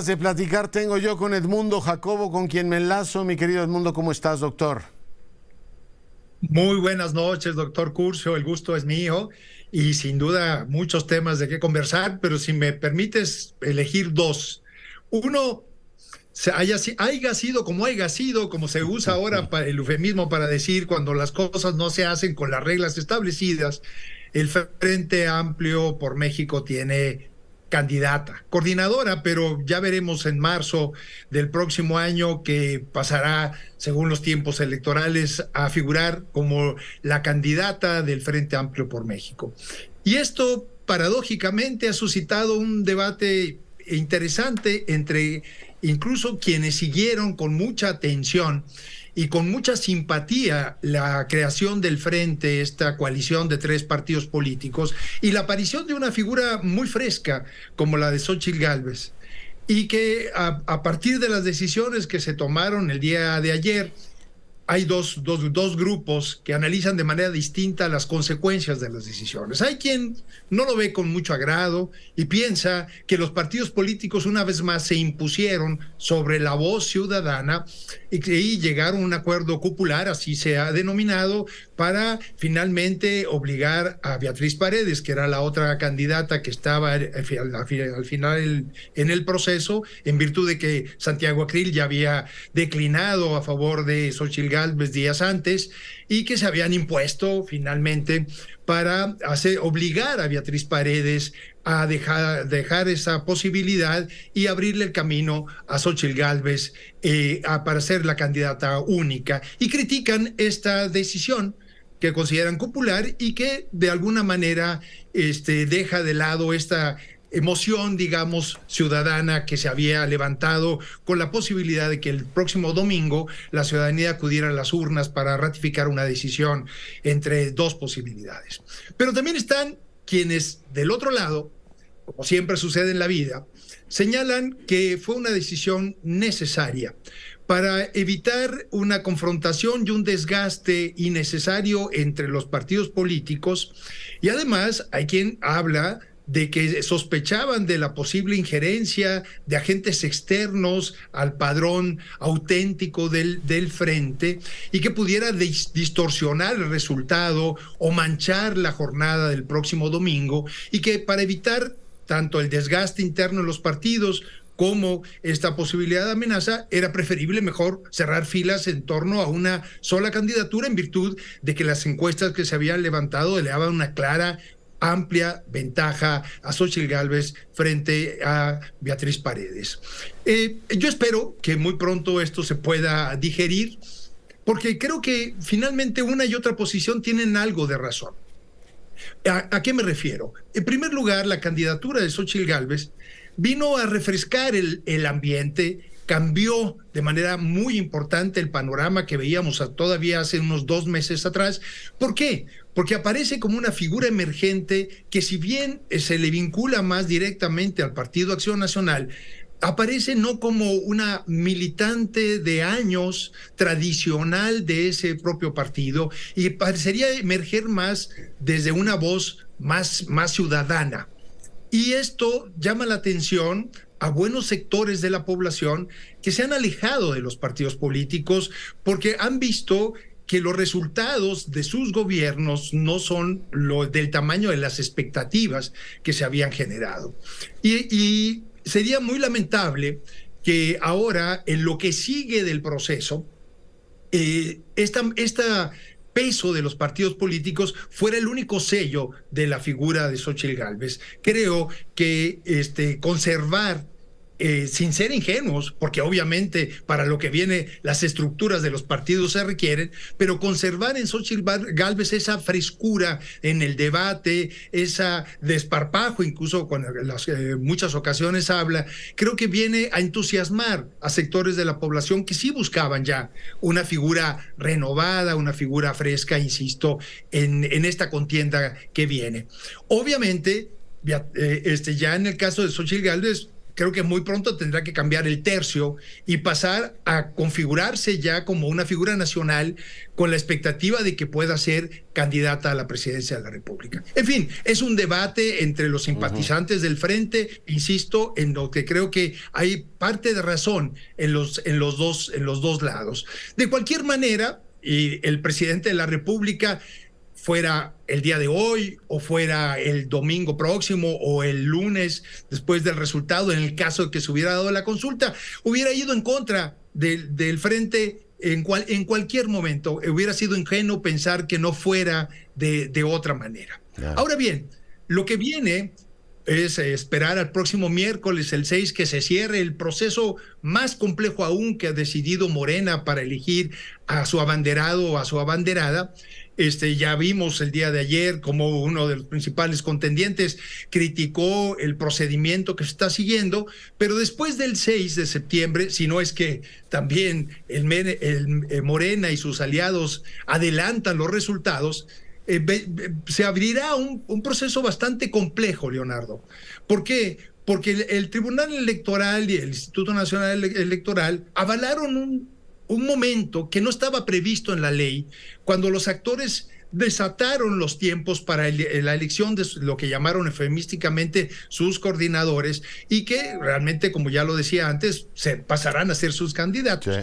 De platicar tengo yo con Edmundo Jacobo, con quien me enlazo. Mi querido Edmundo, ¿cómo estás, doctor? Muy buenas noches, doctor Curcio. El gusto es mío y sin duda muchos temas de qué conversar, pero si me permites elegir dos. Uno, haya sido como se usa ahora para el eufemismo para decir cuando las cosas no se hacen con las reglas establecidas. El Frente Amplio por México tiene candidata, coordinadora, pero ya veremos en marzo del próximo año que pasará, según los tiempos electorales, a figurar como la candidata del Frente Amplio por México. Y esto, paradójicamente, ha suscitado un debate interesante entre incluso quienes siguieron con mucha atención y con mucha simpatía la creación del Frente, esta coalición de 3 partidos políticos, y la aparición de una figura muy fresca como la de Xóchitl Gálvez, y que a partir de las decisiones que se tomaron el día de ayer, hay dos grupos que analizan de manera distinta las consecuencias de las decisiones. Hay quien no lo ve con mucho agrado y piensa que los partidos políticos una vez más se impusieron sobre la voz ciudadana y llegaron a un acuerdo popular, así se ha denominado, para finalmente obligar a Beatriz Paredes, que era la otra candidata que estaba al final en el proceso, en virtud de que Santiago Acril ya había declinado a favor de Xóchitl Gálvez días antes, y que se habían impuesto finalmente para obligar a Beatriz Paredes a dejar esa posibilidad y abrirle el camino a Xóchitl Gálvez para ser la candidata única. Y critican esta decisión que consideran popular y que de alguna manera deja de lado esta emoción, digamos, ciudadana que se había levantado con la posibilidad de que el próximo domingo la ciudadanía acudiera a las urnas para ratificar una decisión entre dos posibilidades. Pero también están quienes del otro lado, como siempre sucede en la vida, señalan que fue una decisión necesaria para evitar una confrontación y un desgaste innecesario entre los partidos políticos. Y además hay quien habla de que sospechaban de la posible injerencia de agentes externos al padrón auténtico del frente y que pudiera distorsionar el resultado o manchar la jornada del próximo domingo, y que para evitar tanto el desgaste interno en los partidos como esta posibilidad de amenaza, era preferible mejor cerrar filas en torno a una sola candidatura, en virtud de que las encuestas que se habían levantado le daban una clara, amplia ventaja a Xóchitl Gálvez frente a Beatriz Paredes. Yo espero que muy pronto esto se pueda digerir, porque creo que finalmente una y otra posición tienen algo de razón. ¿A qué me refiero? En primer lugar, la candidatura de Xóchitl Gálvez vino a refrescar el ambiente, cambió de manera muy importante el panorama que veíamos todavía hace unos 2 meses atrás. ¿Por qué? Porque aparece como una figura emergente que, si bien se le vincula más directamente al Partido Acción Nacional, aparece no como una militante de años tradicional de ese propio partido, y parecería emerger más desde una voz más ciudadana. Y esto llama la atención a buenos sectores de la población que se han alejado de los partidos políticos porque han visto que los resultados de sus gobiernos no son del tamaño de las expectativas que se habían generado. Y sería muy lamentable que ahora, en lo que sigue del proceso, esta peso de los partidos políticos fuera el único sello de la figura de Xóchitl Gálvez. Creo que conservar, sin ser ingenuos, porque obviamente para lo que viene las estructuras de los partidos se requieren, pero conservar en Xóchitl Gálvez esa frescura en el debate, esa desparpajo, incluso cuando muchas ocasiones habla, creo que viene a entusiasmar a sectores de la población que sí buscaban ya una figura renovada, una figura fresca, insisto, en esta contienda que viene. Obviamente, ya en el caso de Xóchitl Gálvez, creo que muy pronto tendrá que cambiar el tercio y pasar a configurarse ya como una figura nacional con la expectativa de que pueda ser candidata a la presidencia de la República. En fin, es un debate entre los simpatizantes del frente, insisto, en lo que creo que hay parte de razón en los dos lados. De cualquier manera, y el presidente de la República, fuera el día de hoy o fuera el domingo próximo o el lunes después del resultado, en el caso de que se hubiera dado la consulta, hubiera ido en contra del frente en cualquier momento. Hubiera sido ingenuo pensar que no fuera de otra manera. Claro. Ahora bien, lo que viene es esperar al próximo miércoles, el 6, que se cierre el proceso más complejo aún que ha decidido Morena para elegir a su abanderado o a su abanderada. Ya vimos el día de ayer como uno de los principales contendientes criticó el procedimiento que se está siguiendo, pero después del 6 de septiembre, si no es que también Morena y sus aliados adelantan los resultados, se abrirá un proceso bastante complejo, Leonardo. ¿Por qué? Porque el Tribunal Electoral y el Instituto Nacional Electoral avalaron un momento que no estaba previsto en la ley, cuando los actores desataron los tiempos para la elección de lo que llamaron eufemísticamente sus coordinadores, y que realmente, como ya lo decía antes, se pasarán a ser sus candidatos. Sí.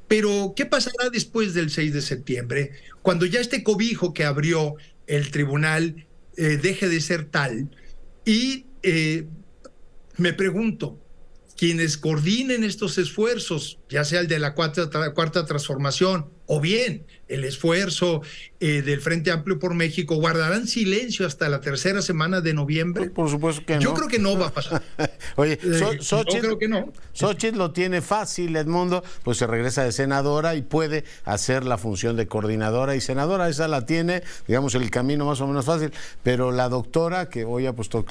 Pero, ¿qué pasará después del 6 de septiembre? Cuando ya este cobijo que abrió el tribunal deje de ser tal. Y me pregunto, quienes coordinen estos esfuerzos, ya sea el de la cuarta transformación o bien el esfuerzo del Frente Amplio por México, ¿guardarán silencio hasta la tercera semana de noviembre? Por supuesto que no. Yo creo que no va a pasar. Oye, yo creo que no. Xochitl lo tiene fácil, Edmundo, pues se regresa de senadora y puede hacer la función de coordinadora y senadora. Esa la tiene, digamos, el camino más o menos fácil. Pero la doctora, que hoy apostó,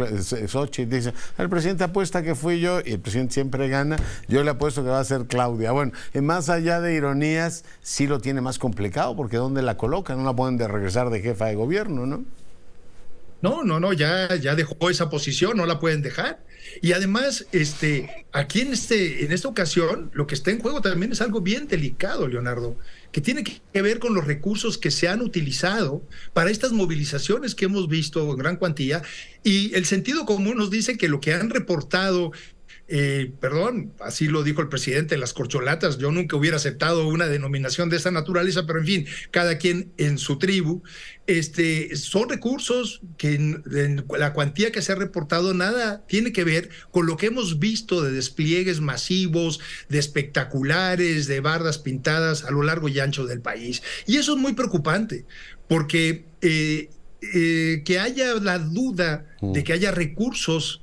Xochitl, dice, el presidente apuesta que fui yo, y el presidente siempre gana, yo le apuesto que va a ser Claudia. Bueno, más allá de ironías, sí lo tiene más complicado, porque ¿dónde la colocan? No la pueden regresar de jefa de gobierno, ¿no? No, ya dejó esa posición, no la pueden dejar. Y además, aquí en esta ocasión, lo que está en juego también es algo bien delicado, Leonardo, que tiene que ver con los recursos que se han utilizado para estas movilizaciones que hemos visto en gran cuantía, y el sentido común nos dice que lo que han reportado, así lo dijo el presidente, las corcholatas, yo nunca hubiera aceptado una denominación de esa naturaleza, pero en fin, cada quien en su tribu, son recursos que en la cuantía que se ha reportado nada tiene que ver con lo que hemos visto de despliegues masivos, de espectaculares, de bardas pintadas a lo largo y ancho del país. Y eso es muy preocupante, porque que haya la duda de que haya recursos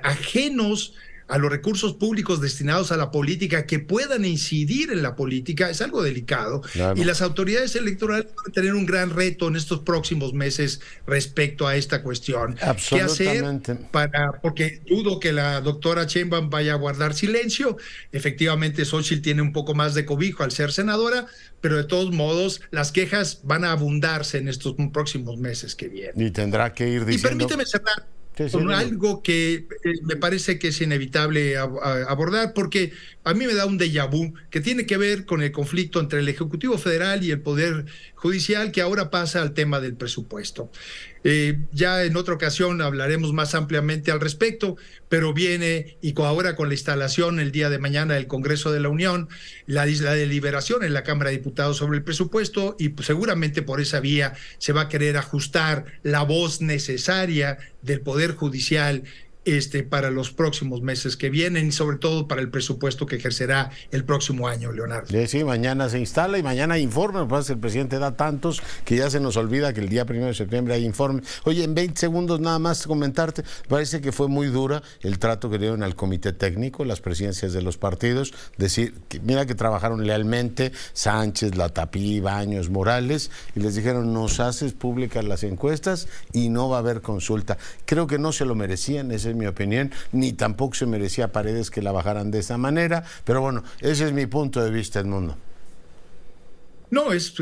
ajenos a los recursos públicos destinados a la política que puedan incidir en la política es algo delicado. Claro. Y las autoridades electorales van a tener un gran reto en estos próximos meses respecto a esta cuestión. Absolutamente. ¿Qué hacer porque dudo que la doctora Sheinbaum vaya a guardar silencio? Efectivamente, Xochitl tiene un poco más de cobijo al ser senadora, pero de todos modos las quejas van a abundarse en estos próximos meses que vienen. Y tendrá que ir diciendo... Y permíteme cerrar con algo que me parece que es inevitable abordar, porque a mí me da un déjà vu que tiene que ver con el conflicto entre el Ejecutivo Federal y el Poder Judicial, que ahora pasa al tema del presupuesto. Ya en otra ocasión hablaremos más ampliamente al respecto, pero viene, y ahora con la instalación el día de mañana del Congreso de la Unión, la deliberación en la Cámara de Diputados sobre el presupuesto, y pues seguramente por esa vía se va a querer ajustar la voz necesaria del Poder Judicial para los próximos meses que vienen, y sobre todo para el presupuesto que ejercerá el próximo año, Leonardo. Sí, mañana se instala y mañana hay informe. Pues el presidente da tantos que ya se nos olvida que el día 1 de septiembre hay informe. Oye, en 20 segundos nada más comentarte, parece que fue muy dura el trato que dieron al comité técnico, las presidencias de los partidos, decir, que mira que trabajaron lealmente, Sánchez, Latapí, Baños, Morales, y les dijeron, nos haces públicas las encuestas y no va a haber consulta. Creo que no se lo merecían, ese es mi opinión, ni tampoco se merecía Paredes que la bajaran de esa manera, pero bueno, ese es mi punto de vista, Edmundo. No, es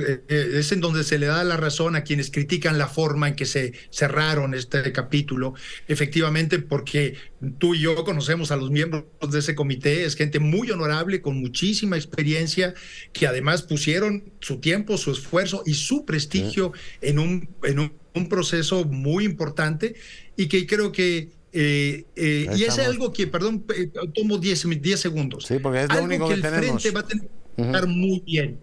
en donde se le da la razón a quienes critican la forma en que se cerraron este capítulo. Efectivamente, porque tú y yo conocemos a los miembros de ese comité, es gente muy honorable, con muchísima experiencia, que además pusieron su tiempo, su esfuerzo y su prestigio en un proceso muy importante y que creo que y es algo que, perdón, tomo 10 segundos. Sí, porque es lo algo único que el tenemos. Frente va a tener que estar muy bien.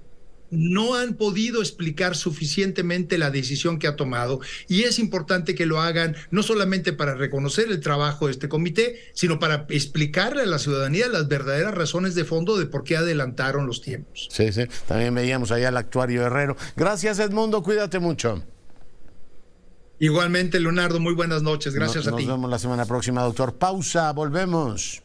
No han podido explicar suficientemente la decisión que ha tomado y es importante que lo hagan no solamente para reconocer el trabajo de este comité, sino para explicarle a la ciudadanía las verdaderas razones de fondo de por qué adelantaron los tiempos. Sí, sí. También veíamos allá al actuario Herrero. Gracias, Edmundo. Cuídate mucho. Igualmente, Leonardo, muy buenas noches. Gracias a ti. Nos vemos la semana próxima, doctor. Pausa, volvemos.